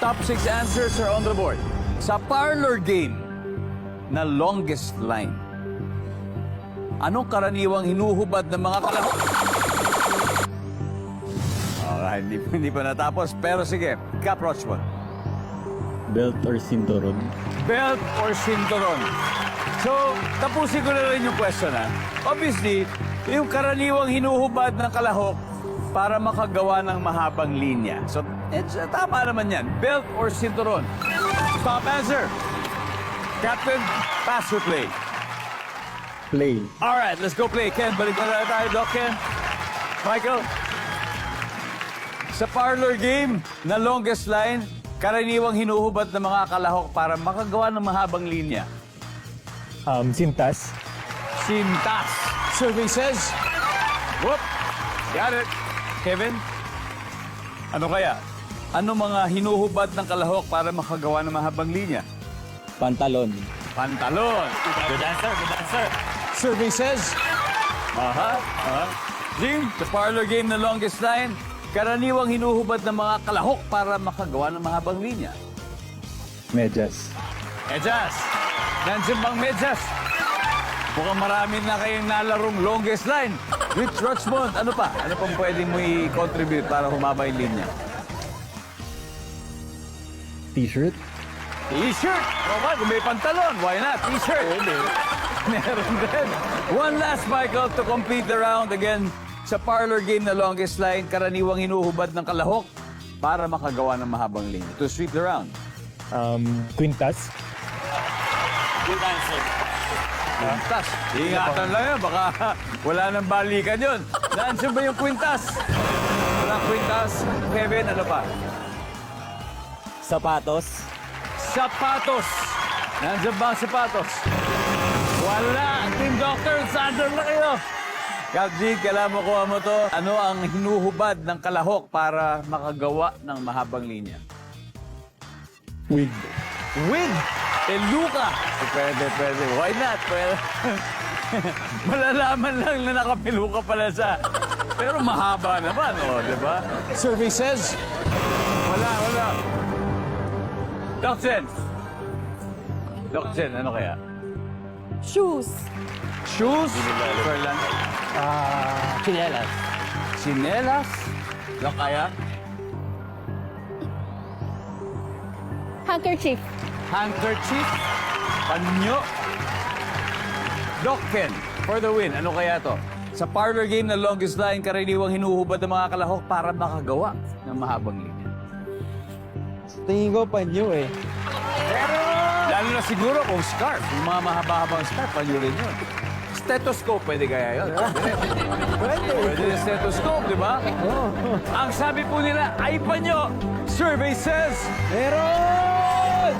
Top 6 answers are on the board. Sa parlor game na longest line, anong karaniwang hinuhubad ng mga kalahok? Alright, hindi pa natapos. Pero sige, Cap Rochmond. Belt or cinturon? Belt or cinturon? So, tapusin ko na rin yung question, ha? Obviously, yung karaniwang hinuhubad ng kalahok para makagawa ng mahabang linya. So, tama naman yan. Belt or cinturon? Top answer. Captain, pass or play? Play. Alright, let's go play. Ken, balik na tayo, Doc Ken. Michael? Sa parlor game na longest line, karaniwang hinuhubad ng mga kalahok para makagawa ng mahabang linya. Sintas. Sintas. Survey says, whoop, got it. Kevin, ano kaya? Ano mga hinuhubad ng kalahok para makagawa ng mahabang linya? Pantalon. Pantalon. Good answer, good answer. Survey says, Jim, the parlor game na longest line, karaniwang hinuhubad ng mga kalahok para makagawa ng mahabang linya. Medyas. Medyas. Nandiyan bang medyas? Mukhang marami na kayong nalarong longest line. Rich Rochmond, ano pa? Ano pang pwede mo i-contribute para humaba yung linya? T-shirt. T-shirt! Okay, kung may pantalon, why not? T-shirt! Meron din. One last, Michael, to complete the round. Again, sa parlor game na longest line, karaniwang hinuhubad ng kalahok para makagawa ng mahabang linya. To sweep the round. Quintas. Good answer. Quintas. Ingatan lang yun, baka wala nang balikan yun. Nandiyan ba yung quintas? Wala quintas. Kevin, ano pa? Sapatos. Sapatos. Nandiyan ba ang sapatos? Wala. Team Doctor, sandal na kayo. Kapji, kailangan mo kuha mo to. Ano ang hinuhubad ng kalahok para makagawa ng mahabang linya? Wig. Wig! Peluka! Pwede. Why not? Pwede. Malalaman lang na nakapeluka pala siya. Pero mahaba naman, di ba? Survey says, wala. Doc Jen, ano kaya? Shoes. Shoes? Ferlan. Chinelas. Sinelas? Doc kaya? Handkerchief. Handkerchief? Panyo? Doc Ken, for the win, ano kaya to? Sa parlor game na longest line, karaniwang hinuhubad ng mga kalahok para makagawa ng mahabang linya. Tingin ko panyo eh. Lalo na siguro kung scarf, yung mga mahaba-habang scarf, panyo rin yun. Stethoscope, pwede kaya yun? Pwede yung stethoscope, di ba? Ang sabi po nila ay panyo. Survey says, meron!